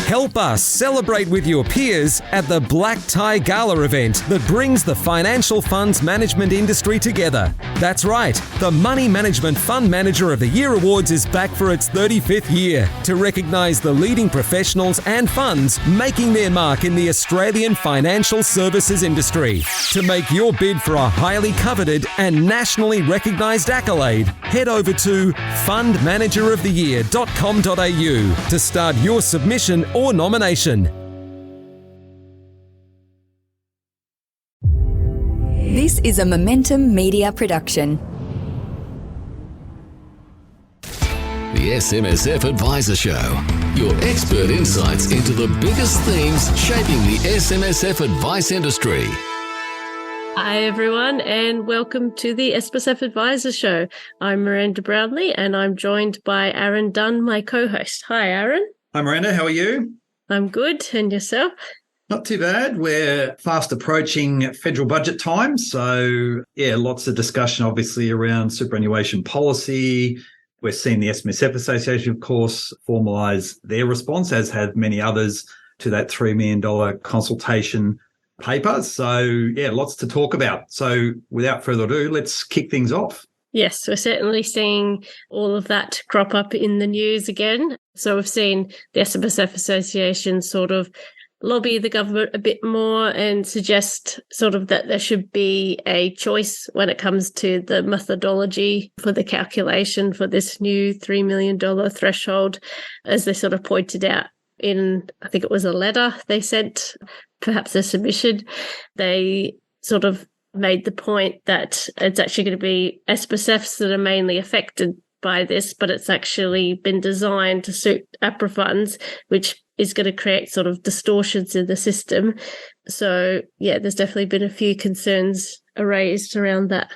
Help us celebrate with your peers at the Black Tie Gala event that brings the financial funds management industry together. That's right, the Money Management Fund Manager of the Year Awards is back for its 35th year to recognise the leading professionals and funds making their mark in the Australian financial services industry. To make your bid for a highly coveted and nationally recognised accolade, head over to fundmanageroftheyear.com.au to start your submission or nomination. This is a Momentum Media production. The SMSF Advisor Show. Your expert insights into the biggest themes shaping the SMSF advice industry. Hi everyone, and welcome to the SMSF Advisor Show. I'm Miranda Brownlee and I'm joined by Aaron Dunn, my co-host. Hi Aaron. Hi Miranda, how are you? I'm good, and yourself? Not too bad. We're fast approaching federal budget time, so lots of discussion obviously around superannuation policy. We're seeing the SMSF Association, of course, formalise their response, as have many others, to that $3 million consultation paper. So, lots to talk about. So without further ado, let's kick things off. Yes, we're certainly seeing all of that crop up in the news again. So we've seen the SMSF Association sort of lobby the government a bit more and suggest sort of that there should be a choice when it comes to the methodology for the calculation for this new $3 million threshold, as they sort of pointed out in, I think it was a letter they sent, perhaps a submission. They sort of made the point that it's actually going to be SMSFs that are mainly affected by this, but it's actually been designed to suit APRA funds, which is going to create sort of distortions in the system. So, there's definitely been a few concerns raised around that.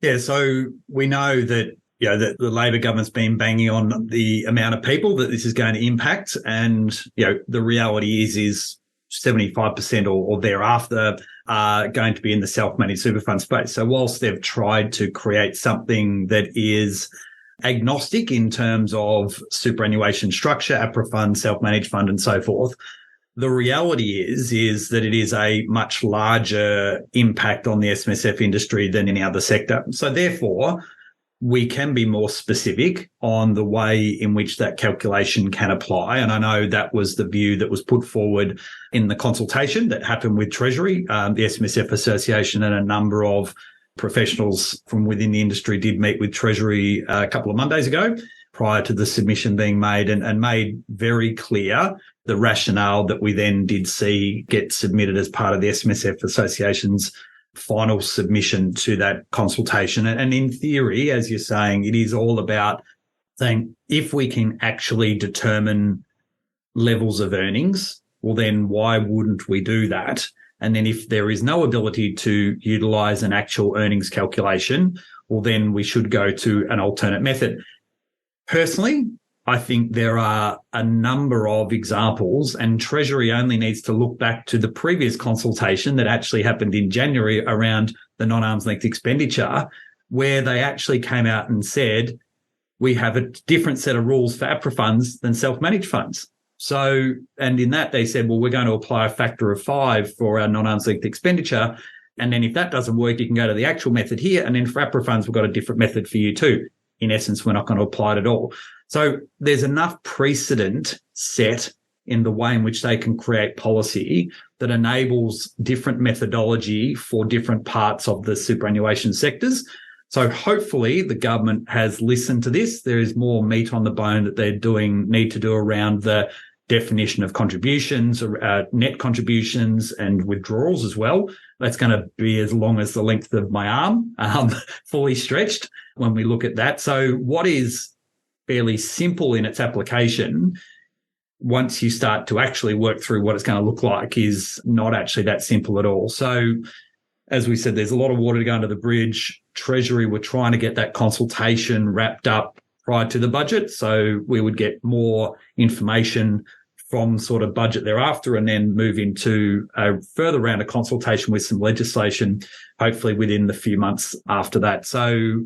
Yeah, so we know that that the Labor government's been banging on the amount of people that this is going to impact, and the reality is 75% or thereafter are going to be in the self-managed super fund space. So whilst they've tried to create something that is agnostic in terms of superannuation structure, APRA fund, self-managed fund, and so forth, the reality is that it is a much larger impact on the SMSF industry than any other sector. So therefore, we can be more specific on the way in which that calculation can apply. And I know that was the view that was put forward in the consultation that happened with Treasury. The SMSF Association and a number of professionals from within the industry did meet with Treasury a couple of Mondays ago prior to the submission being made, and made very clear the rationale that we then did see get submitted as part of the SMSF Association's final submission to that consultation. And in theory, as you're saying, it is all about saying if we can actually determine levels of earnings, well, then why wouldn't we do that? And then if there is no ability to utilise an actual earnings calculation, well, then we should go to an alternate method. Personally, I think there are a number of examples, and Treasury only needs to look back to the previous consultation that actually happened in January around the non-arm's length expenditure, where they actually came out and said, we have a different set of rules for APRA funds than self-managed funds. So, and in that they said, well, we're going to apply a factor of 5 for our non-arm's length expenditure. And then if that doesn't work, you can go to the actual method here. And then for APRA funds, we've got a different method for you too. In essence, we're not going to apply it at all. So there's enough precedent set in the way in which they can create policy that enables different methodology for different parts of the superannuation sectors. So hopefully the government has listened to this. There is more meat on the bone that they need to do around the definition of contributions, net contributions and withdrawals as well. That's going to be as long as the length of my arm, fully stretched when we look at that. So what is fairly simple in its application, once you start to actually work through what it's going to look like, is not actually that simple at all. So as we said, there's a lot of water to go under the bridge. Treasury were trying to get that consultation wrapped up prior to the budget, so we would get more information from sort of budget thereafter, and then move into a further round of consultation with some legislation, hopefully within the few months after that. So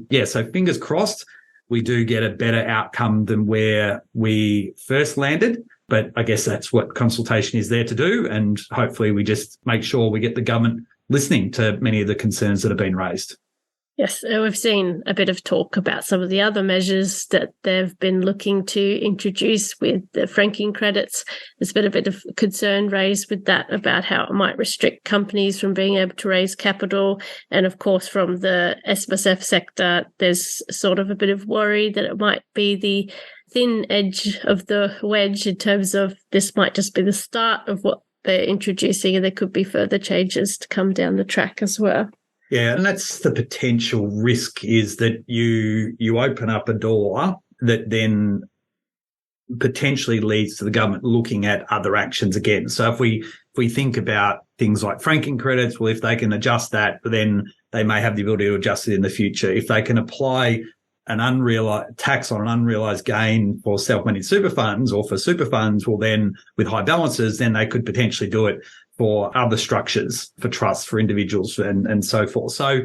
fingers crossed we do get a better outcome than where we first landed. But I guess that's what consultation is there to do. And hopefully we just make sure we get the government listening to many of the concerns that have been raised. Yes, we've seen a bit of talk about some of the other measures that they've been looking to introduce with the franking credits. There's been a bit of concern raised with that about how it might restrict companies from being able to raise capital. And of course, from the SMSF sector, there's sort of a bit of worry that it might be the thin edge of the wedge in terms of this might just be the start of what they're introducing, and there could be further changes to come down the track as well. Yeah, and that's the potential risk, is that you open up a door that then potentially leads to the government looking at other actions again. So if we think about things like franking credits, well, if they can adjust that, then they may have the ability to adjust it in the future. If they can apply an unrealized tax on an unrealized gain for self-managed super funds or for super funds, well, then with high balances, then they could potentially do it for other structures, for trusts, for individuals, and so forth. So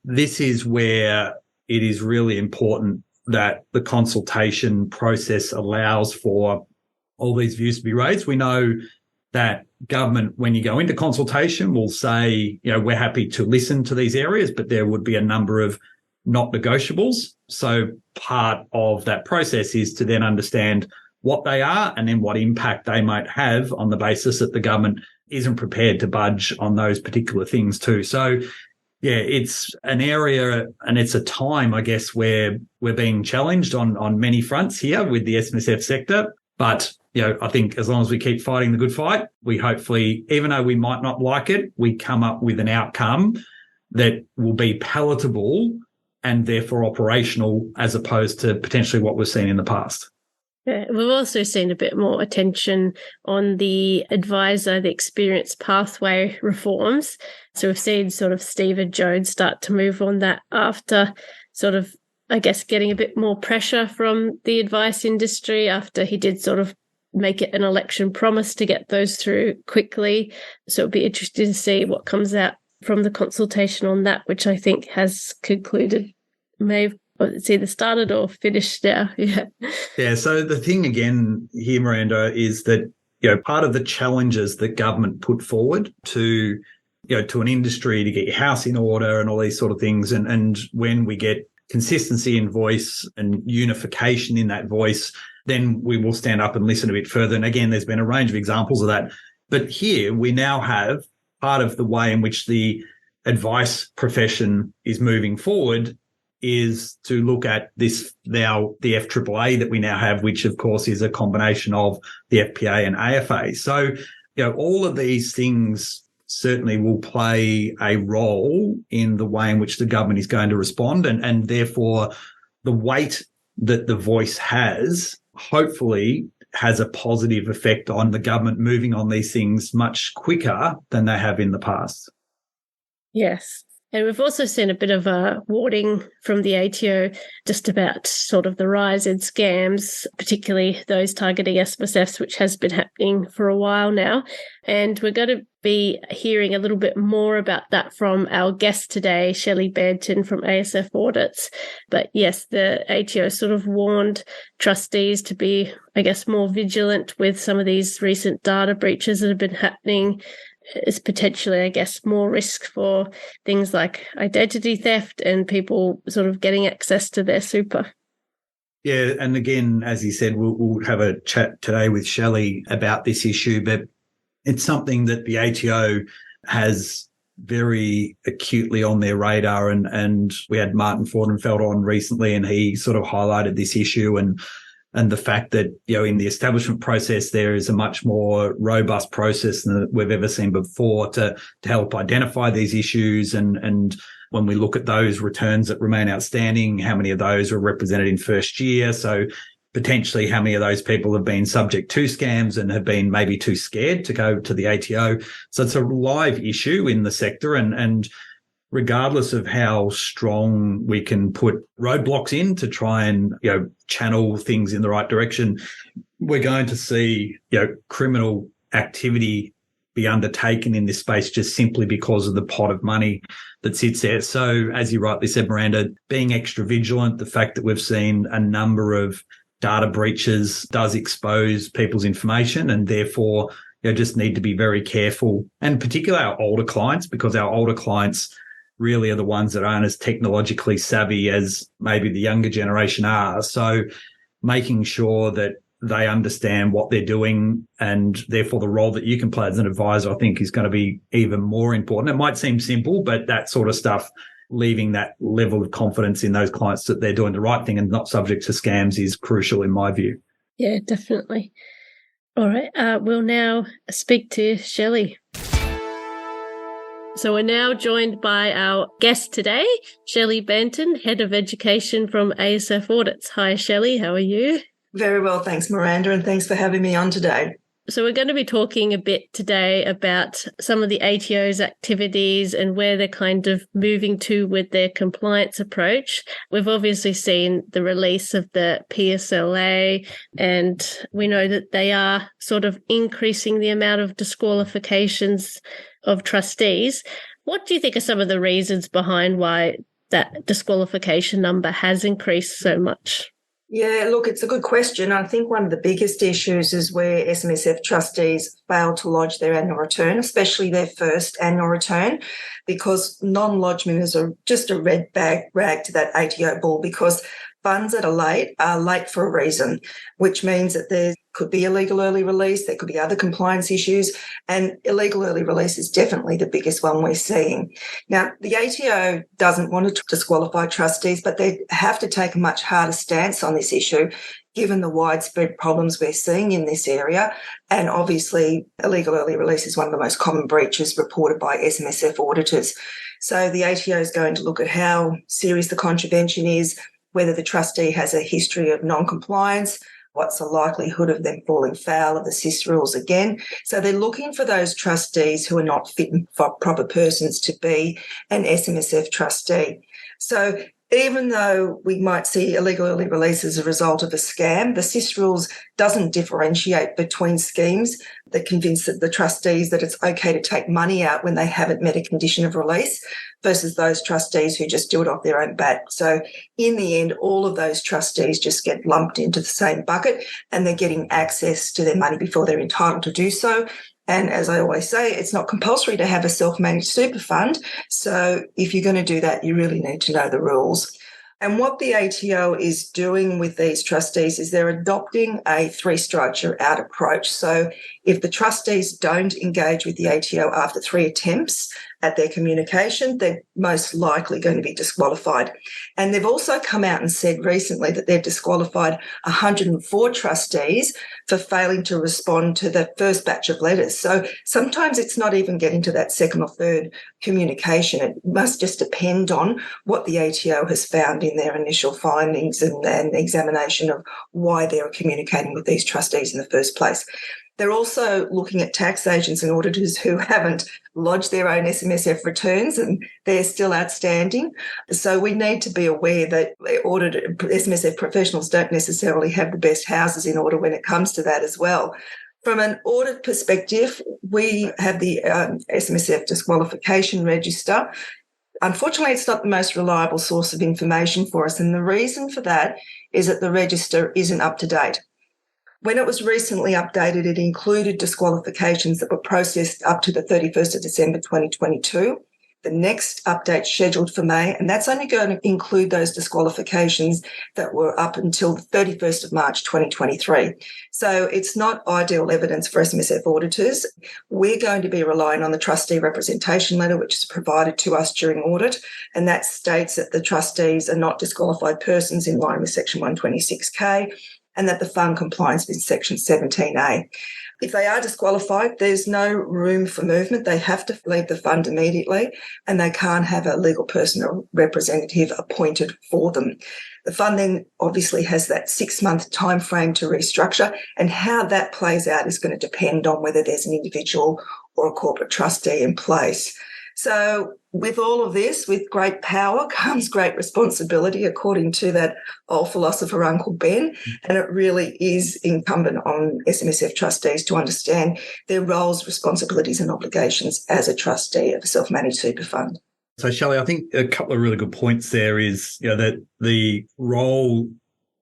this is where it is really important that the consultation process allows for all these views to be raised. We know that government, when you go into consultation, will say, we're happy to listen to these areas, but there would be a number of not negotiables. So part of that process is to then understand what they are and then what impact they might have on the basis that the government isn't prepared to budge on those particular things too. So, yeah, it's an area and it's a time, I guess, where we're being challenged on many fronts here with the SMSF sector. But, I think as long as we keep fighting the good fight, we hopefully, even though we might not like it, we come up with an outcome that will be palatable and therefore operational, as opposed to potentially what we've seen in the past. Yeah, we've also seen a bit more attention on the advisor, the experience pathway reforms. So we've seen sort of Stephen Jones start to move on that after sort of, I guess, getting a bit more pressure from the advice industry after he did sort of make it an election promise to get those through quickly. So it'll be interesting to see what comes out from the consultation on that, which I think has concluded, it's either started or finished now. Yeah. So the thing again here, Miranda, is that, part of the challenges that government put forward to an industry to get your house in order and all these sort of things. And when we get consistency in voice and unification in that voice, then we will stand up and listen a bit further. And again, there's been a range of examples of that. But here we now have part of the way in which the advice profession is moving forward is to look at this now, the FAAA that we now have, which of course is a combination of the FPA and AFA. So, all of these things certainly will play a role in the way in which the government is going to respond, and therefore the weight that the voice has hopefully has a positive effect on the government moving on these things much quicker than they have in the past. Yes. And we've also seen a bit of a warning from the ATO just about sort of the rise in scams, particularly those targeting SMSFs, which has been happening for a while now. And we're going to be hearing a little bit more about that from our guest today, Shelley Banton from ASF Audits. But yes, the ATO sort of warned trustees to be, I guess, more vigilant with some of these recent data breaches that have been happening. Is potentially, I guess, more risk for things like identity theft and people sort of getting access to their super. Yeah, and again, as you said, we'll have a chat today with Shelley about this issue, but it's something that the ATO has very acutely on their radar, and we had Martin Fordenfeld on recently, and he sort of highlighted this issue and the fact that, in the establishment process, there is a much more robust process than we've ever seen before to help identify these issues. And when we look at those returns that remain outstanding, how many of those are represented in first year? So potentially how many of those people have been subject to scams and have been maybe too scared to go to the ATO. So it's a live issue in the sector, and regardless of how strong we can put roadblocks in to try and, channel things in the right direction, we're going to see, criminal activity be undertaken in this space just simply because of the pot of money that sits there. So as you rightly said, Miranda, being extra vigilant, the fact that we've seen a number of data breaches does expose people's information, and therefore just need to be very careful, and particularly our older clients, because our older clients really are the ones that aren't as technologically savvy as maybe the younger generation are. So making sure that they understand what they're doing, and therefore the role that you can play as an advisor, I think, is going to be even more important. It might seem simple, but that sort of stuff, leaving that level of confidence in those clients that they're doing the right thing and not subject to scams, is crucial in my view. Yeah, definitely. All right, we'll now speak to Shelley. So we're now joined by our guest today, Shelley Banton, Head of Education from ASF Audits. Hi, Shelley, how are you? Very well, thanks, Miranda, and thanks for having me on today. So we're going to be talking a bit today about some of the ATO's activities and where they're kind of moving to with their compliance approach. We've obviously seen the release of the PSLA, and we know that they are sort of increasing the amount of disqualifications of trustees. What do you think are some of the reasons behind why that disqualification number has increased so much? Yeah, look, it's a good question. I think one of the biggest issues is where SMSF trustees fail to lodge their annual return, especially their first annual return, because non-lodgement is just a red rag to that ATO bull, because funds that are late for a reason, which means that there could be illegal early release, there could be other compliance issues, and illegal early release is definitely the biggest one we're seeing. Now, the ATO doesn't want to disqualify trustees, but they have to take a much harder stance on this issue, given the widespread problems we're seeing in this area. And obviously, illegal early release is one of the most common breaches reported by SMSF auditors. So the ATO is going to look at how serious the contravention is, whether the trustee has a history of non-compliance, what's the likelihood of them falling foul of the SIS rules again. So they're looking for those trustees who are not fit and proper persons to be an SMSF trustee. So even though we might see illegal early release as a result of a scam, the SIS rules doesn't differentiate between schemes that convince the trustees that it's okay to take money out when they haven't met a condition of release versus those trustees who just do it off their own bat. So in the end, all of those trustees just get lumped into the same bucket, and they're getting access to their money before they're entitled to do so. And as I always say, it's not compulsory to have a self-managed super fund. So if you're going to do that, you really need to know the rules. And what the ATO is doing with these trustees is they're adopting a three-strikes-you're-out approach. So if the trustees don't engage with the ATO after 3 attempts at their communication, they're most likely going to be disqualified. And they've also come out and said recently that they've disqualified 104 trustees for failing to respond to the first batch of letters. So sometimes it's not even getting to that second or third communication. It must just depend on what the ATO has found in their initial findings and examination of why they're communicating with these trustees in the first place. They're also looking at tax agents and auditors who haven't lodged their own SMSF returns, and they're still outstanding. So we need to be aware that SMSF professionals don't necessarily have the best houses in order when it comes to that as well. From an audit perspective, we have the SMSF disqualification register. Unfortunately, it's not the most reliable source of information for us, and the reason for that is that the register isn't up to date. When it was recently updated, it included disqualifications that were processed up to the 31st of December 2022. The next update scheduled for May, and that's only going to include those disqualifications that were up until the 31st of March 2023. So it's not ideal evidence for SMSF auditors. We're going to be relying on the trustee representation letter, which is provided to us during audit, and that states that the trustees are not disqualified persons in line with Section 126K, and that the fund complies with Section 17A. If they are disqualified, there's no room for movement. They have to leave the fund immediately, and they can't have a legal person or representative appointed for them. The fund then obviously has that 6-month time frame to restructure, and how that plays out is going to depend on whether there's an individual or a corporate trustee in place. So with all of this, with great power comes great responsibility, according to that old philosopher Uncle Ben. And it really is incumbent on SMSF trustees to understand their roles, responsibilities and obligations as a trustee of a self-managed super fund. So, Shelley, I think a couple of really good points there is that the role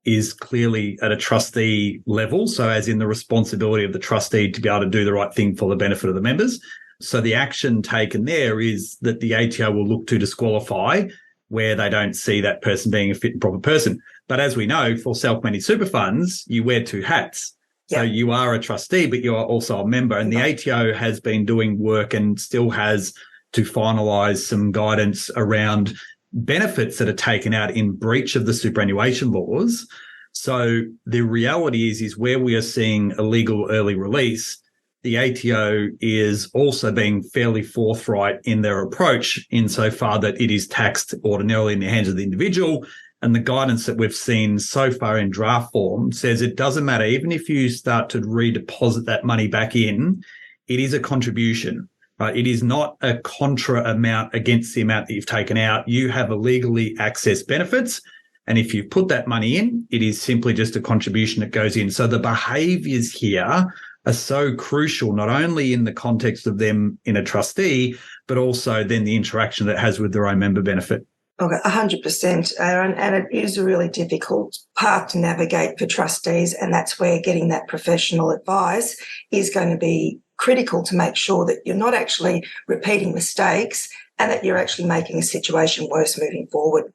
is clearly at a trustee level. So as in the responsibility of the trustee to be able to do the right thing for the benefit of the members. So the action taken there is that the ATO will look to disqualify where they don't see that person being a fit and proper person. But as we know, for self-managed super funds, you wear two hats. So you are a trustee, but you are also a member. And the ATO has been doing work and still has to finalise some guidance around benefits that are taken out in breach of the superannuation laws. So the reality is where we are seeing illegal early release, the ATO is also being fairly forthright in their approach insofar that it is taxed ordinarily in the hands of the individual. And the guidance that we've seen so far in draft form says it doesn't matter, even if you start to redeposit that money back in, it is a contribution. Right? It is not a contra amount against the amount that you've taken out. You have illegally accessed benefits. And if you put that money in, it is simply just a contribution that goes in. So the behaviours here are so crucial, not only in the context of them in a trustee, but also then the interaction that it has with their own member benefit. Okay, 100%, Aaron, and it is a really difficult path to navigate for trustees, and that's where getting that professional advice is going to be critical to make sure that you're not actually repeating mistakes and that you're actually making a situation worse moving forward.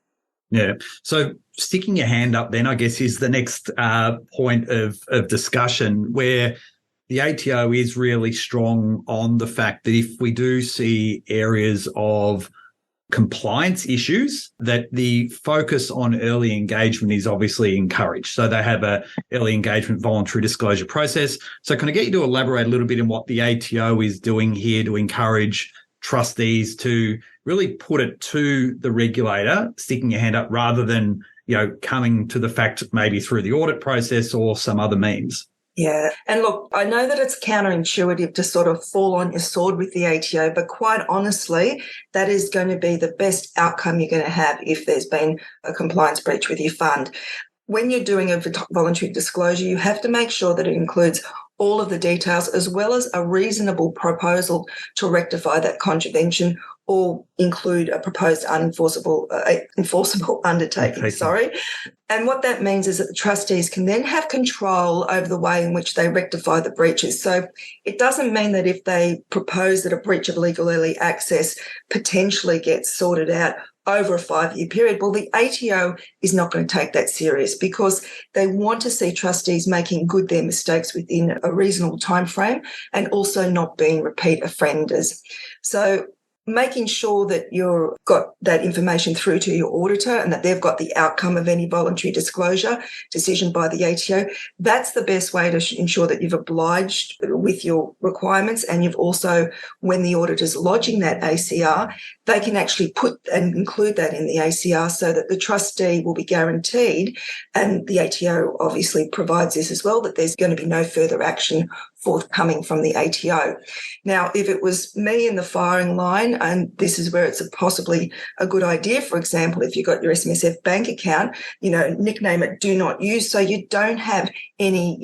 Yeah. So sticking your hand up then, I guess, is the next point of discussion where the ATO is really strong on the fact that if we do see areas of compliance issues, that the focus on early engagement is obviously encouraged. So they have a early engagement voluntary disclosure process. So can I get you to elaborate a little bit on what the ATO is doing here to encourage trustees to really put it to the regulator, sticking your hand up rather than, coming to the fact maybe through the audit process or some other means? Yeah. And look, I know that it's counterintuitive to sort of fall on your sword with the ATO, but quite honestly, that is going to be the best outcome you're going to have if there's been a compliance breach with your fund. When you're doing a voluntary disclosure, you have to make sure that it includes all of the details as well as a reasonable proposal to rectify that contravention or include a proposed enforceable undertaking. And what that means is that the trustees can then have control over the way in which they rectify the breaches. So it doesn't mean that if they propose that a breach of legal early access potentially gets sorted out over a 5-year period, well, the ATO is not going to take that serious because they want to see trustees making good their mistakes within a reasonable time frame and also not being repeat offenders. So making sure that you've got that information through to your auditor and that they've got the outcome of any voluntary disclosure decision by the ATO, that's the best way to ensure that you've obliged with your requirements. And you've also, when the auditor's lodging that ACR, they can actually put and include that in the ACR so that the trustee will be guaranteed, and the ATO obviously provides this as well, that there's going to be no further action forthcoming from the ATO. Now, if it was me in the firing line, and this is where it's possibly a good idea, for example, if you've got your SMSF bank account, nickname it do not use, so you don't have any,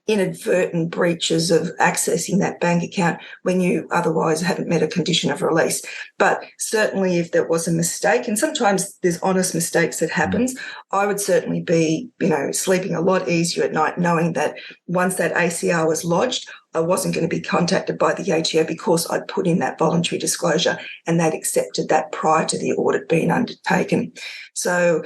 inadvertent breaches of accessing that bank account when you otherwise haven't met a condition of release. But certainly if there was a mistake, and sometimes there's honest mistakes that happens, I would certainly be, sleeping a lot easier at night knowing that once that ACR was lodged, I wasn't going to be contacted by the ATO because I'd put in that voluntary disclosure and they'd accepted that prior to the audit being undertaken. So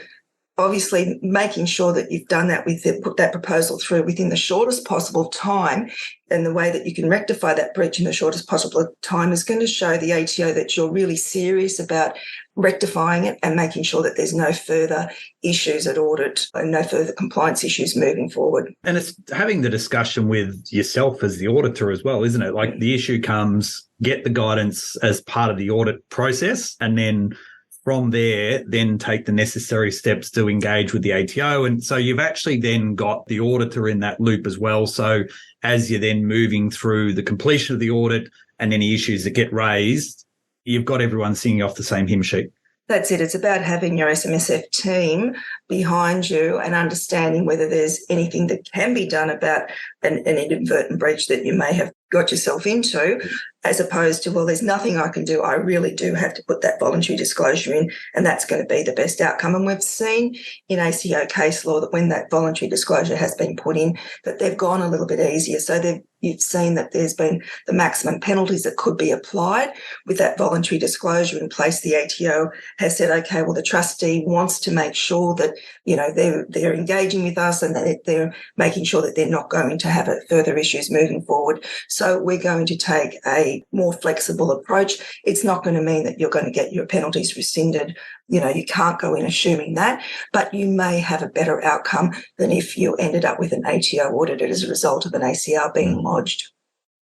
obviously making sure that you've done that put that proposal through within the shortest possible time, and the way that you can rectify that breach in the shortest possible time is going to show the ATO that you're really serious about rectifying it and making sure that there's no further issues at audit and no further compliance issues moving forward. And it's having the discussion with yourself as the auditor as well, isn't it? Like the issue comes, get the guidance as part of the audit process, and then from there, then take the necessary steps to engage with the ATO. And so you've actually then got the auditor in that loop as well. So as you're then moving through the completion of the audit and any issues that get raised, you've got everyone singing off the same hymn sheet. That's it. It's about having your SMSF team behind you and understanding whether there's anything that can be done about an inadvertent breach that you may have got yourself into, as opposed to, well, there's nothing I can do. I really do have to put that voluntary disclosure in, and that's going to be the best outcome. And we've seen in ACO case law that when that voluntary disclosure has been put in, that they've gone a little bit easier. So you've seen that there's been the maximum penalties that could be applied with that voluntary disclosure in place. The ATO has said, okay, well, the trustee wants to make sure that, they're engaging with us and that they're making sure that they're not going to have further issues moving forward. So we're going to take a more flexible approach. It's not going to mean that you're going to get your penalties rescinded. You can't go in assuming that, but you may have a better outcome than if you ended up with an ATO audited as a result of an ACR being lodged.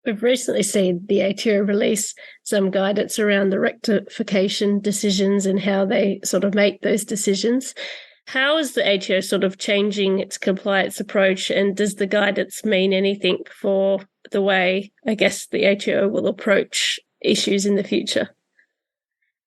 We've recently seen the ATO release some guidance around the rectification decisions and how they sort of make those decisions. How is the ATO sort of changing its compliance approach, and does the guidance mean anything for the way, I guess, the ATO will approach issues in the future?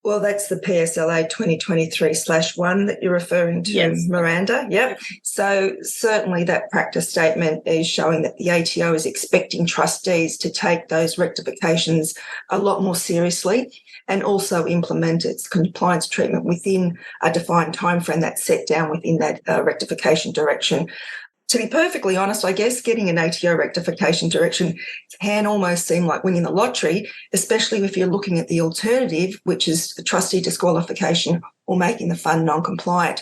Well, that's the PSLA 2023/1 that you're referring to, yes. Miranda. Yep. So certainly that practice statement is showing that the ATO is expecting trustees to take those rectifications a lot more seriously and also implement its compliance treatment within a defined timeframe that's set down within that rectification direction. To be perfectly honest, I guess getting an ATO rectification direction can almost seem like winning the lottery, especially if you're looking at the alternative, which is a trustee disqualification or making the fund non-compliant.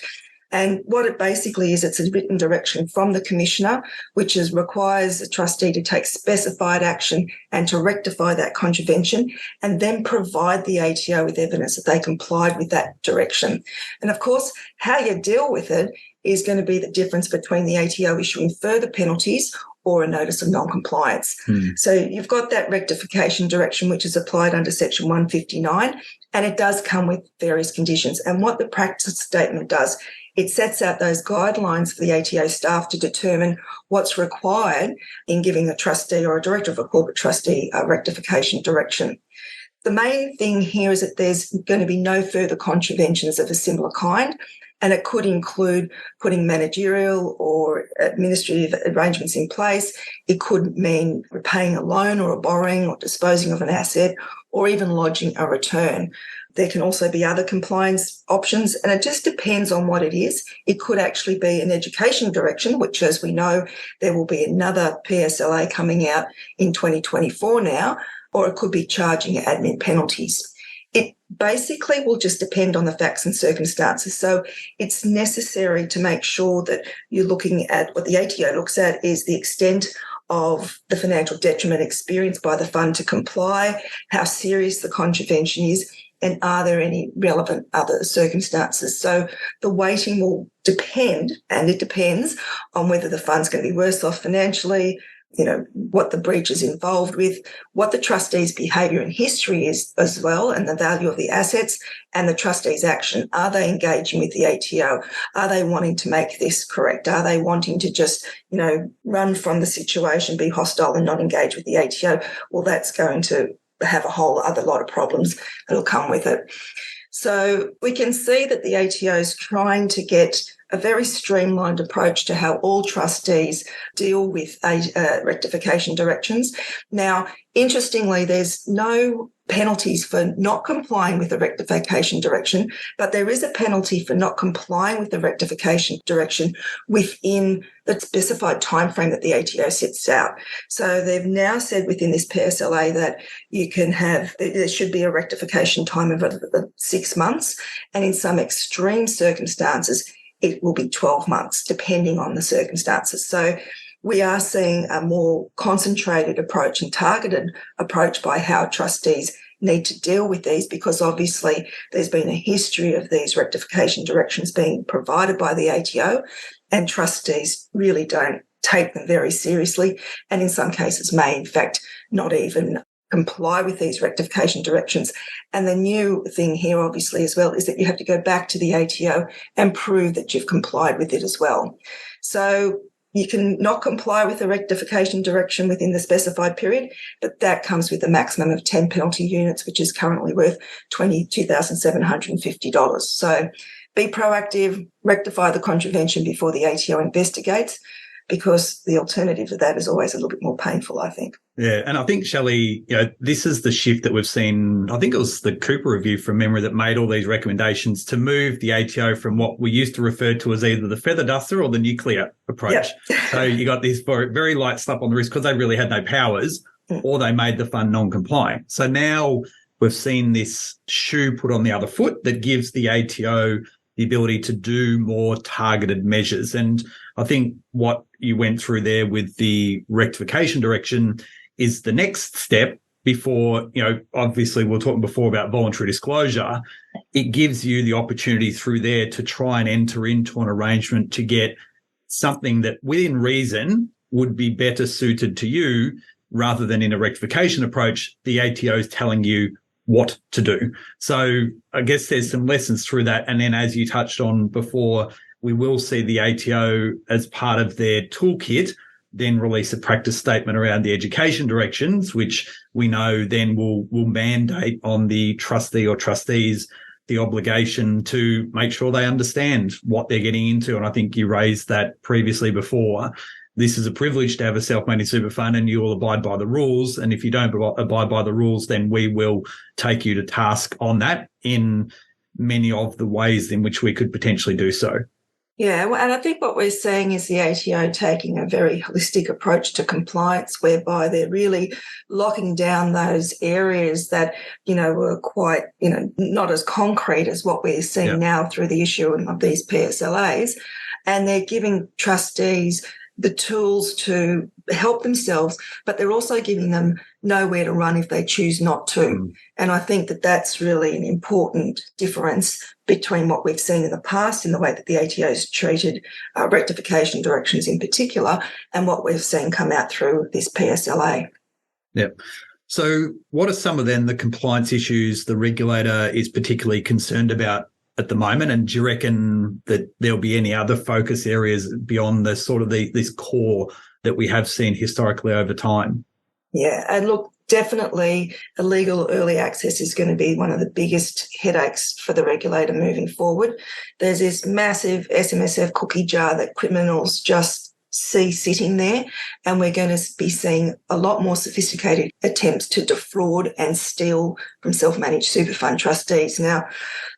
And what it basically is, it's a written direction from the commissioner, which requires a trustee to take specified action and to rectify that contravention and then provide the ATO with evidence that they complied with that direction. And of course, how you deal with it is going to be the difference between the ATO issuing further penalties or a notice of non-compliance. So you've got that rectification direction, which is applied under Section 159, and it does come with various conditions. And what the practice statement does, it sets out those guidelines for the ATO staff to determine what's required in giving a trustee or a director of a corporate trustee a rectification direction. The main thing here is that there's going to be no further contraventions of a similar kind, and it could include putting managerial or administrative arrangements in place. It could mean repaying a loan or a borrowing or disposing of an asset or even lodging a return. There can also be other compliance options, and it just depends on what it is. It could actually be an education direction, which, as we know, there will be another PSLA coming out in 2024 now, or it could be charging admin penalties. It basically will just depend on the facts and circumstances. So it's necessary to make sure that you're looking at what the ATO looks at is the extent of the financial detriment experienced by the fund to comply, how serious the contravention is, and are there any relevant other circumstances. So the weighting will depend, and it depends on whether the fund's going to be worse off financially, what the breach is involved with, what the trustee's behaviour and history is as well, and the value of the assets and the trustee's action. Are they engaging with the ATO? Are they wanting to make this correct? Are they wanting to just, run from the situation, be hostile and not engage with the ATO? Well, that's going to have a whole other lot of problems that'll come with it. So we can see that the ATO is trying to get a very streamlined approach to how all trustees deal with rectification directions. Now, interestingly, there's no penalties for not complying with the rectification direction, but there is a penalty for not complying with the rectification direction within the specified timeframe that the ATO sets out. So they've now said within this PSLA that there should be a rectification time of 6 months, and in some extreme circumstances, it will be 12 months, depending on the circumstances. So we are seeing a more concentrated approach and targeted approach by how trustees need to deal with these, because obviously there's been a history of these rectification directions being provided by the ATO, and trustees really don't take them very seriously, and in some cases may in fact not even comply with these rectification directions. And the new thing here, obviously, as well, is that you have to go back to the ATO and prove that you've complied with it as well. So you can not comply with a rectification direction within the specified period, but that comes with a maximum of 10 penalty units, which is currently worth $22,750. So be proactive, rectify the contravention before the ATO investigates, because the alternative to that is always a little bit more painful, I think. Yeah, and I think, Shelley, this is the shift that we've seen. I think it was the Cooper Review from memory that made all these recommendations to move the ATO from what we used to refer to as either the feather duster or the nuclear approach. Yep. So you got this very light slap on the wrist because they really had no powers, or they made the fund non-compliant. So now we've seen this shoe put on the other foot that gives the ATO the ability to do more targeted measures. And I think what you went through there with the rectification direction is the next step before, obviously we were talking before about voluntary disclosure. It gives you the opportunity through there to try and enter into an arrangement to get something that within reason would be better suited to you, rather than in a rectification approach, the ATO is telling you what to do. So I guess there's some lessons through that. And then, as you touched on before, we will see the ATO, as part of their toolkit, then release a practice statement around the education directions, which we know then will mandate on the trustee or trustees the obligation to make sure they understand what they're getting into. And I think you raised that previously before. This is a privilege to have a self-managed super fund, and you will abide by the rules. And if you don't abide by the rules, then we will take you to task on that in many of the ways in which we could potentially do so. Yeah, and I think what we're seeing is the ATO taking a very holistic approach to compliance, whereby they're really locking down those areas that, were quite, not as concrete as what we're seeing now through the issuing of these PSLAs. And they're giving trustees the tools to help themselves, but they're also giving them nowhere to run if they choose not to. And I think that that's really an important difference between what we've seen in the past in the way that the ATO has treated rectification directions in particular, and what we've seen come out through this PSLA. Yep. So what are some of then the compliance issues the regulator is particularly concerned about at the moment? And do you reckon that there'll be any other focus areas beyond the sort of this core that we have seen historically over time? Yeah, and look, definitely illegal early access is going to be one of the biggest headaches for the regulator moving forward. There's this massive SMSF cookie jar that criminals just see sitting there, and we're going to be seeing a lot more sophisticated attempts to defraud and steal from self-managed super fund trustees. Now,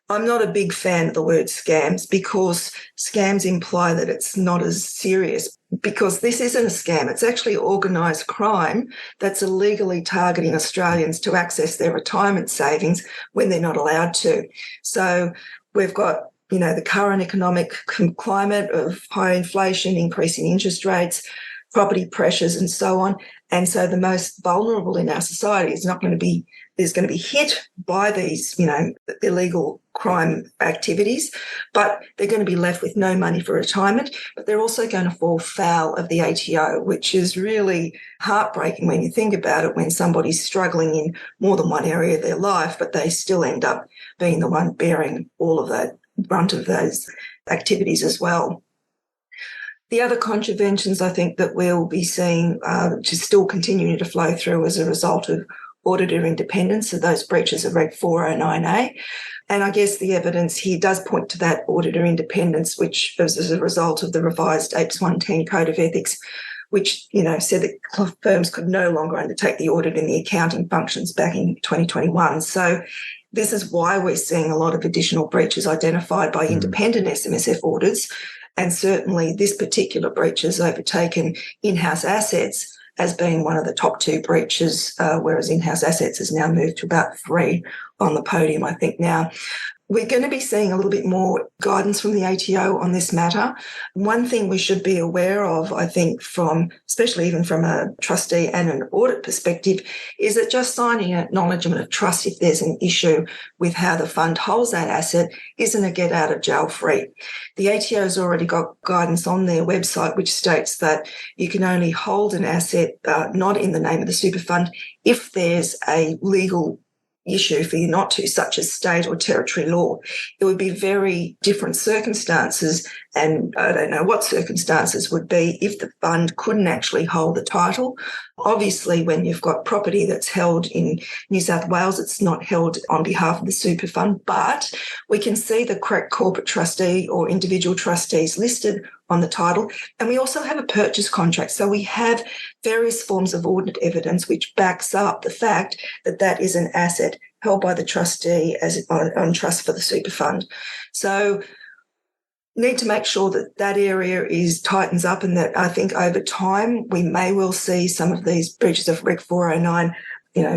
I'm not a big fan of the word scams, because scams imply that it's not as serious, because this isn't a scam. It's actually organised crime that's illegally targeting Australians to access their retirement savings when they're not allowed to. So we've got the current economic climate of high inflation, increasing interest rates, property pressures, and so on. And so the most vulnerable in our society is going to be hit by these, illegal crime activities, but they're going to be left with no money for retirement. But they're also going to fall foul of the ATO, which is really heartbreaking when you think about it, when somebody's struggling in more than one area of their life, but they still end up being the one bearing all of that brunt of those activities as well. The other contraventions I think that we'll be seeing, which is still continuing to flow through as a result of auditor independence, of those breaches of Reg 409A. And I guess the evidence here does point to that auditor independence, which was as a result of the revised APES 110 Code of Ethics, which, said that firms could no longer undertake the audit and the accounting functions back in 2021. So this is why we're seeing a lot of additional breaches identified by independent SMSF audits. And certainly this particular breach has overtaken in-house assets as being one of the top two breaches, whereas in-house assets has now moved to about 3 on the podium, I think now. We're going to be seeing a little bit more guidance from the ATO on this matter. One thing we should be aware of, I think, especially even from a trustee and an audit perspective, is that just signing an acknowledgement of trust if there's an issue with how the fund holds that asset isn't a get out of jail free. The ATO has already got guidance on their website which states that you can only hold an asset not in the name of the super fund if there's a legal issue for you not to, such as state or territory law. It would be very different circumstances And I don't know what circumstances would be if the fund couldn't actually hold the title. Obviously, when you've got property that's held in New South Wales, it's not held on behalf of the super fund, but we can see the correct corporate trustee or individual trustees listed on the title. And we also have a purchase contract. So we have various forms of audit evidence which backs up the fact that that is an asset held by the trustee as on trust for the super fund. So need to make sure that that area tightens up, and that I think over time we may well see some of these breaches of Reg 409,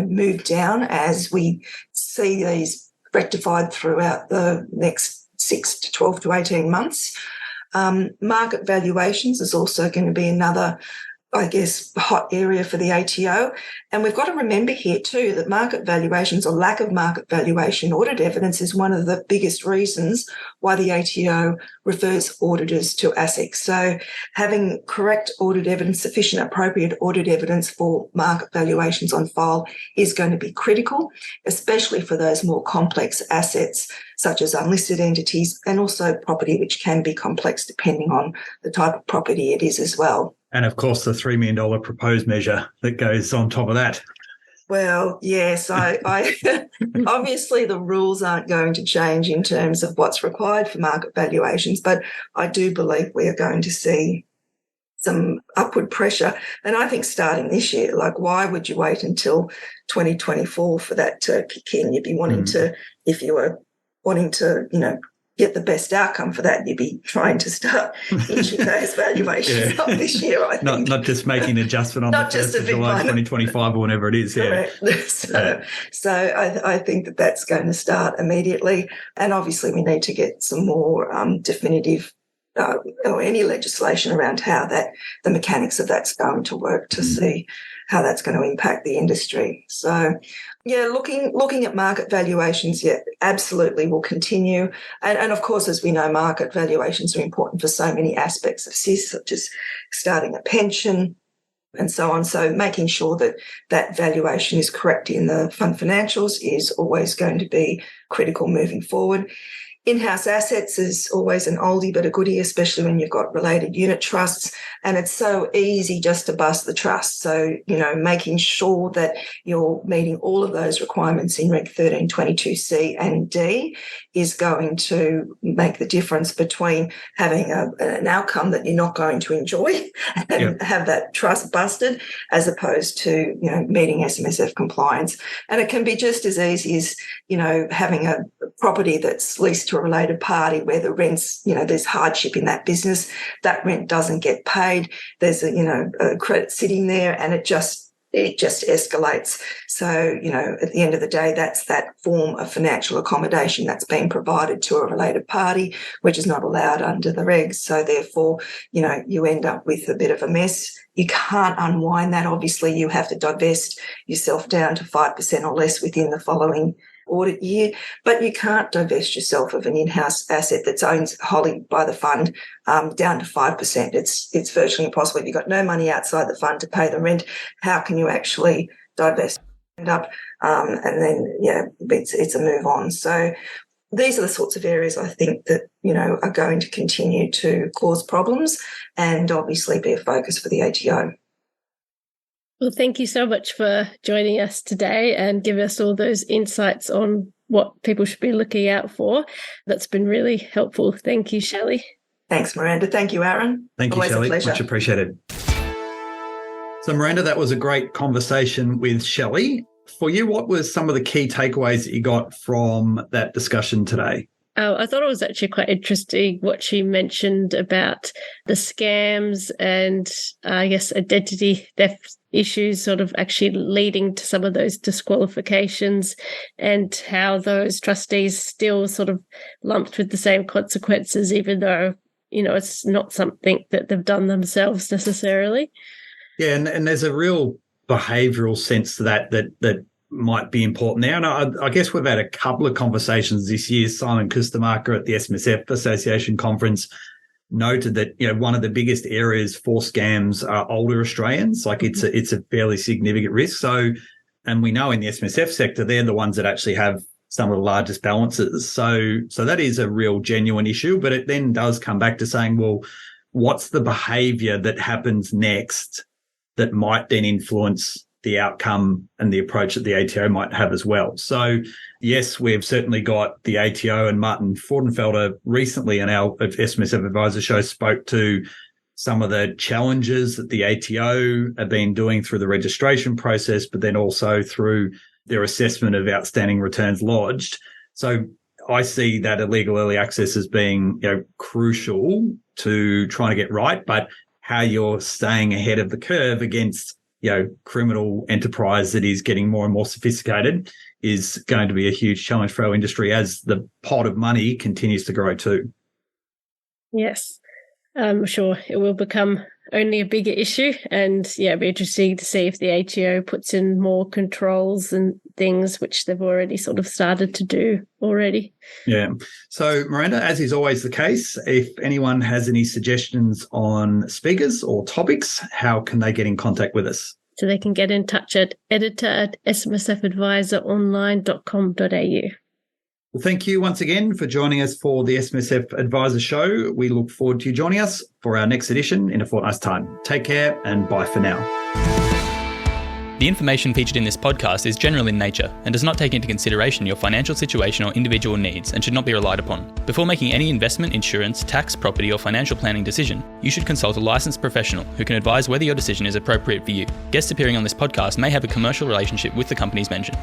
move down as we see these rectified throughout the next 6 to 12 to 18 months. Market valuations is also going to be another, I guess, hot area for the ATO. And we've got to remember here too that market valuations or lack of market valuation audit evidence is one of the biggest reasons why the ATO refers auditors to ASIC. So having correct audit evidence, sufficient appropriate audit evidence for market valuations on file is going to be critical, especially for those more complex assets such as unlisted entities and also property which can be complex depending on the type of property it is as well. And of course, the $3 million proposed measure that goes on top of that. Well, yes, I obviously the rules aren't going to change in terms of what's required for market valuations, but I do believe we are going to see some upward pressure. And I think starting this year, like, why would you wait until 2024 for that to kick in? You'd be wanting to, if you were wanting to, get the best outcome for that, you'd be trying to start inching those valuations up this year, I think. Not just making an adjustment on the 1st of July 2025 or whenever it is. Correct. Yeah. So I think that that's going to start immediately. And obviously we need to get some more definitive or any legislation around how that the mechanics of that's going to work to see how that's going to impact the industry. So, yeah, looking at market valuations, yeah, absolutely will continue. And of course, as we know, market valuations are important for so many aspects of SIS, such as starting a pension and so on. So making sure that that valuation is correct in the fund financials is always going to be critical moving forward. In-house assets is always an oldie but a goodie, especially when you've got related unit trusts, and it's so easy just to bust the trust. So, making sure that you're meeting all of those requirements in Reg 1322C and D is going to make the difference between having an outcome that you're not going to enjoy and have that trust busted, as opposed to, meeting SMSF compliance. And it can be just as easy as, having a property that's leased to a related party where the rents, there's hardship in that business, that rent doesn't get paid, there's a credit sitting there, and it just escalates. So, at the end of the day, that's that form of financial accommodation that's being provided to a related party, which is not allowed under the regs. So therefore, you end up with a bit of a mess. You can't unwind that. Obviously, you have to divest yourself down to 5% or less within the following audit year, but you can't divest yourself of an in-house asset that's owned wholly by the fund down to 5%. It's virtually impossible. If you've got no money outside the fund to pay the rent, how can you actually divest it up? And then, it's a move on. So these are the sorts of areas I think that, are going to continue to cause problems and obviously be a focus for the ATO. Well, thank you so much for joining us today and giving us all those insights on what people should be looking out for. That's been really helpful. Thank you, Shelley. Thanks, Miranda. Thank you, Aaron. Thank you, Always Shelley. a pleasure. Much appreciated. So, Miranda, that was a great conversation with Shelley. For you, what was some of the key takeaways that you got from that discussion today? I thought it was actually quite interesting what she mentioned about the scams and I guess identity theft issues sort of actually leading to some of those disqualifications, and how those trustees still sort of lumped with the same consequences, even though, it's not something that they've done themselves necessarily. Yeah, and there's a real behavioural sense to that might be important now. And I guess we've had a couple of conversations this year. Simon Kustermacher at the SMSF Association conference noted that, one of the biggest areas for scams are older Australians. Like it's a fairly significant risk. So, and we know in the SMSF sector, they're the ones that actually have some of the largest balances. So that is a real genuine issue, but it then does come back to saying, well, what's the behavior that happens next that might then influence the outcome and the approach that the ATO might have as well? So yes, we've certainly got the ATO, and Martin Fraudenfelder recently in our SMSF Advisor show spoke to some of the challenges that the ATO have been doing through the registration process, but then also through their assessment of outstanding returns lodged. So I see that illegal early access as being, crucial to trying to get right, but how you're staying ahead of the curve against, criminal enterprise that is getting more and more sophisticated is going to be a huge challenge for our industry as the pot of money continues to grow too. Yes, I'm sure it will become only a bigger issue, and it'll be interesting to see if the ATO puts in more controls and things, which they've already sort of started to do already. Yeah. So Miranda, as is always the case, if anyone has any suggestions on speakers or topics, how can they get in contact with us? So they can get in touch at editor@smsfadvisoronline.com.au. Well, thank you once again for joining us for the SMSF Advisor Show. We look forward to you joining us for our next edition in a fortnight's time. Take care and bye for now. The information featured in this podcast is general in nature and does not take into consideration your financial situation or individual needs and should not be relied upon. Before making any investment, insurance, tax, property or financial planning decision, you should consult a licensed professional who can advise whether your decision is appropriate for you. Guests appearing on this podcast may have a commercial relationship with the companies mentioned.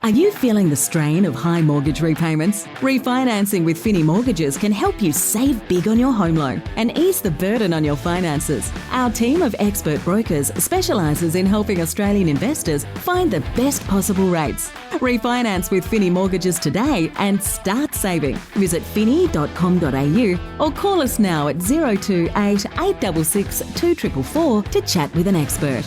Are you feeling the strain of high mortgage repayments? Refinancing with Finny Mortgages can help you save big on your home loan and ease the burden on your finances. Our team of expert brokers specialises in helping Australian investors find the best possible rates. Refinance with Finny Mortgages today and start saving. Visit finny.com.au or call us now at 028 866 2444 to chat with an expert.